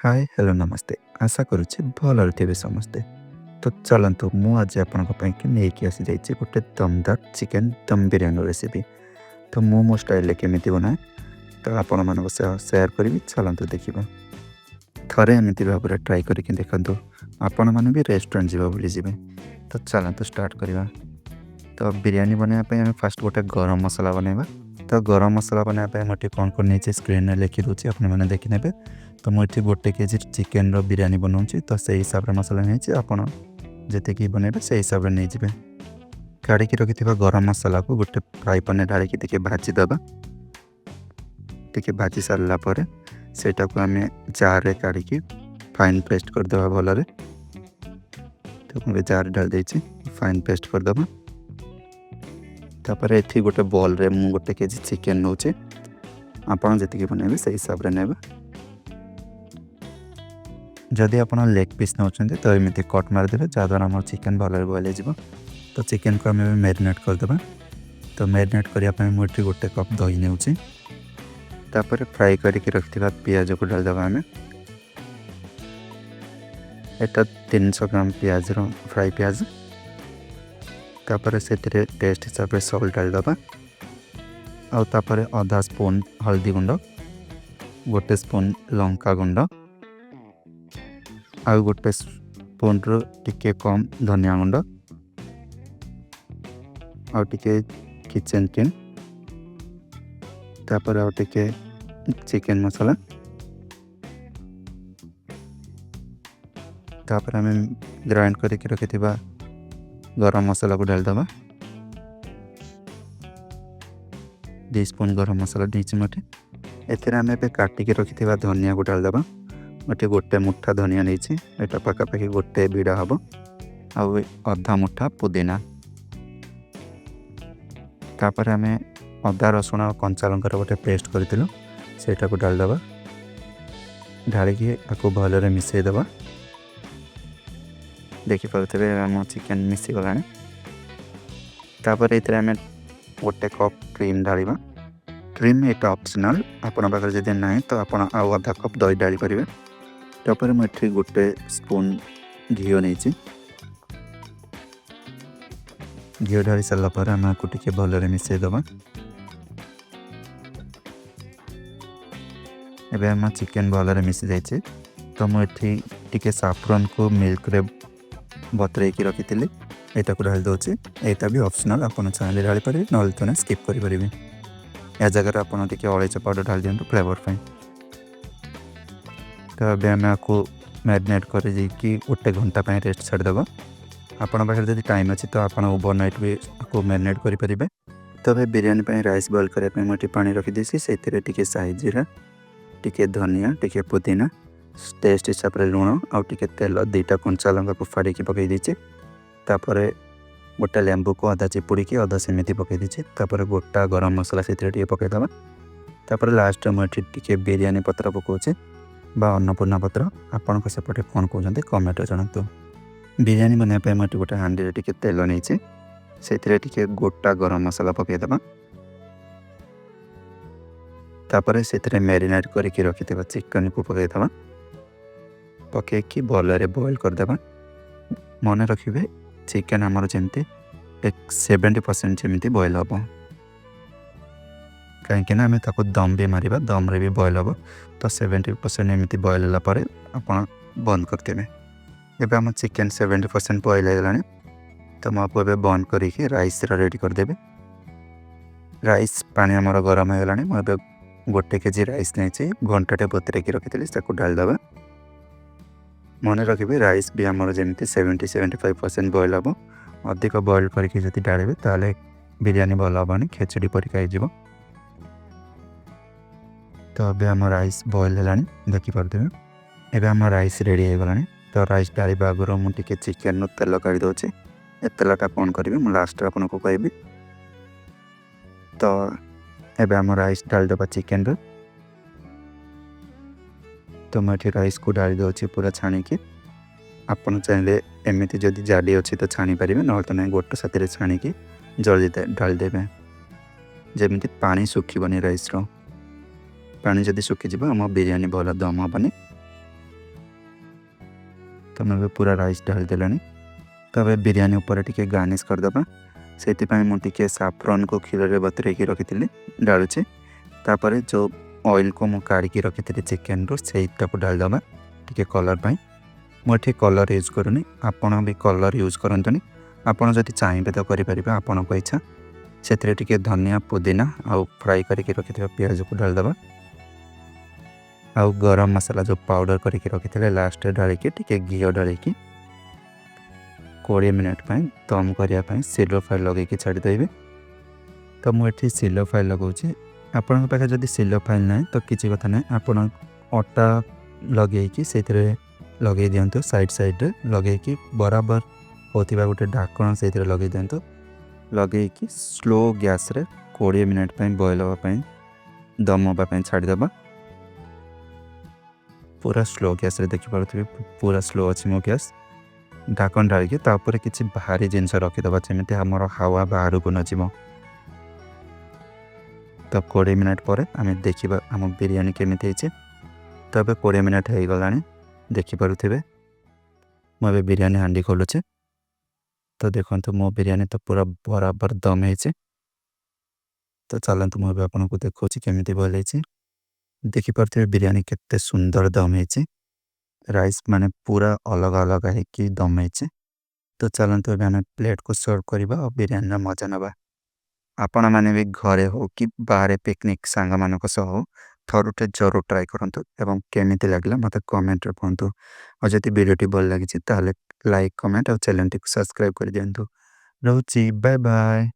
Hi hello नमस्ते आशा करुच्ची भल थे समस्ते। तो चलतु मुझे आपंक नहीं आसी जाइए गोटे दमदार चिकेन दम बिरयानी रेसिपी। तो मु मो स्टाइल केमी बनाए तो आपण मान सेयार करी चलतु देखा थे एमती भाव ट्राए करके देखु आपण मैंने भी रेस्टोरेंट जी बोली जी। तो चलतु स्टार्ट करवा। तो बिरयानी बनाया आम फास्ट गोटे गरम मसला बनवा। तो गरम मसला बनाया मुझे कौन कौन नहीं स्क्रीन में लिखी दूसरी आपने देखने। तो मुझे गोटे केजी चिकेन बिरयानी बनाऊँगी तो से हिसाब से मसला नहीं आपड़ जी बनइबे से हिसाब से नहीं जाए। काढ़ी रखि गरम मसला को गोटे फ्राए पैन ढाल के भाजीदे टे भाजी सारापर सेटा को आम जार काढ़ी फाइन पेस्ट करदे भल। तो जार ढाल दे फाइन पेस्ट करदे। तापर ये गोटे बॉल रे मु गोटे केजी चिकेन नौचे आपन जी बनइबे से हिसाब से ने। जदि आप लेग पीस नौकरी तो एमती कट मारिदे जहाँद्वारा आम चिकेन भल बॉइल हो। तो चिकेन को आम मैरिनेट करदे। तो मैरिनेट करने मुझे गोटे कप दही नौचे तापर फ्राए करके रखि पियाज को ढालदे आम एटा 300 ग्राम पियाज फ्राए पियाज। तापर से टेस्ट हिसाब से सॉल्ट डालदे आउे आधा स्पून हल्दी गुंड गोटे स्पून लंका गुंड आउ गोटे स्पून रु टिके कम धनिया गुंड आउ टिके किचन किंग तापर आउ टिके चिकेन मसाला तापर आम ग्राइंड करके रखि गरम मसाला को डालदे 2 स्पून गरम मसाला नहीं मोटे एम काटिक रखि धनिया को डालदे मोटे गोटे मुठा धनिया नहीं यहाँ पखापाखि गोटे बिड़ा हम आउ अधा मुठा पुदीना तापर आम अदा रसुण और कंचा लंकार गोटे पेस्ट करूँ सेटा को डालदे ढालिकी आपको भलरे मिसईदे। देखिपे आम चिकेन मिसी गला। तापर ये आम गोटे कप क्रीम ढालिबा। क्रीम एटा ऑप्शनल आपण पाखे जदि ना तो आप आधा कप दही डाली पारे। तापर मुझे गोटे स्पून घी नहीं घी ढाली सारापर आम आपको टे भलरे मिसईदे। एबे आम चिकेन भलरे मिसी जाइए। तो मुझे टे साफ्रन को मिल्क रे बतरे रखी यहाँ को ढाल दूसरी यहाँ भी ऑप्शनल आपन चाहिए ढाली पारे ना तो स्किप करेंगे। या जगह आप अलैची पाउडर ढाल दिखाँ फ्लेवर पाई। तो अब आम आपको मैरिनेट कर गोटे घंटा रेस्ट छाड़देव। आपण पाखे जब टाइम अच्छी तो आप ओवरनाइट भी आपको मैरिनेट करेंगे। तो अब बिरयानी राइस बॉइल करने मुझे पानी रखीदी से टे साई जीरा टे धनिया टे पुदीना टेस्ट हिसाब से लुण आउ टे तेल 2टा कंचा लंका को फाड़ी पकई दीचे। तापर गोटा लेंबू को अधा चिपुड़ी अधा सेमती पकई दीचे। तापर गोटा गरम मसला से पकईदे। तापर लास्ट मुझे टे बिरयानी पत्र पकाचे बा अन्नपूर्णा पत्र आपण सेपटे कौन कहते कमेंट जनातु। बिरयानी बनाने मुझे गोटे हांडी टे तेल नहीं से गोटा गरम मसला पकईदे। तापर से मैरिनेट करके रखि चिकेन को पकईदे पकईकि भलरे बॉइल करदे। मन रखिए चिकेन आमर जमती 70% जमी बॉइल हम कहीं आम ताको दम भी मारिबा दम रे भी बॉइल हम। तो 70% एमती बॉइल होगापर आप बंद करदेवे। एबे आम चिकेन 70% बॉइल होगा। तो मुझे बंद करके राइस रेडी करदेवी। राइस पानी आमर गरम होगा। मुझे गोटे केजी राइस नहीं घंटाटे बतरे रखी ढालदे। मन रखिए राइस भी आमर जमी 70-75% बॉइल हम। अधिक बॉइल करके जब ढालिबे ताले बिरयानी भल हेनी खेचड़ी परिका हो। तो अब आम राइस बॉइल है देखिपे एवं आम राइस रेडी हो गला। तो राइस ढालिबा आगर मुझे चिकेन तेल काढ़ी दूसरी ए तेलटा कौन करी मुझे लास्ट आपको कहबी। तो एवं आम राइस ढालदे चिकेन रो। तो मुझे राइस को ढाली दूसरी पूरा छाणिकी आपन चाहिए एमती जदि जाली अच्छी तो छाणी पारे ना तो ना गोटे साथी छाणिकी जल्दी ढालीदेवे जमी पानी सुखीबनी राइस पानी जदि सुखीज आम बिरयानी भल दम हेनी। तो मैं पूरा राइस ढाल देलानी। तो अब बिरयानी ऊपर टिके गार्निश करदबा। से मु टिके साफ्रन को क्षीर में बतुरेकी रखी डालुचे। तापर जो ऑयल को मु काढ़ी रखी चिकेन रो सेटा को डालदबा टिके कलर पाई। मुझे कलर यूज करूनी, आपड़ भी कलर यूज करतुनि। आपड़ जदि चाहिए तो करें आपण को इच्छा। से धनिया पुदीना आउ फ्राई करके रखि पियाज को डालदबा। आउ गरम मसाला जो पाउडर करके रखी लास्ट डाल के घी डाल 20 मिनट दम करने सिलो फाइल लगे छाड़देवी। तो मुझे सिलो फाइल लगाऊँ। आपण पाखे जदि सिलो फाइल ना तो किसी कथा ना, आप अटा लगे से लगे दिंतु साइड साइड लगे बराबर होता गोटे ढाकण से लगे दिंतु। लगे स्लो गैस रे 20 मिनट बॉयल हाँपाई दम हाँपाई छाड़देबा। पूरा स्लो गैस रे देखिपे पूरा स्लो अच्छी मो गैस। ढाकन ढाल के किसी भारी जिनस रखीदे जमी आम हावा बाहर को नजर। तो 20 मिनट पर आम देखा आम बिरयानी केमी। तो 20 मिनट हो गला देखिपे मुझे बिरयानी हांडी खोलुचे। तो देखो मो बिरयानी तो पूरा बराबर दम है। तो चलते मुझे आपको देखा केमी बोल देखिपे बिरयानी केते सुंदर दम है। राइस माने पूरा अलग अलग है कि दम है। तो चलते आम प्लेट को सर्व करवा और बिरयानी मजा नवा। आपण मैंने भी घरे हो कि बाहर पिकनिक सांग मान हो थरुटे जरूर ट्राए करूँ एवं केमी लगे मत कमेंट कहतु। और जब वीडियो भल लगी लाइक कमेंट और चैनल टी सब्सक्राइब कर दिंतु। रोची बाय बाय।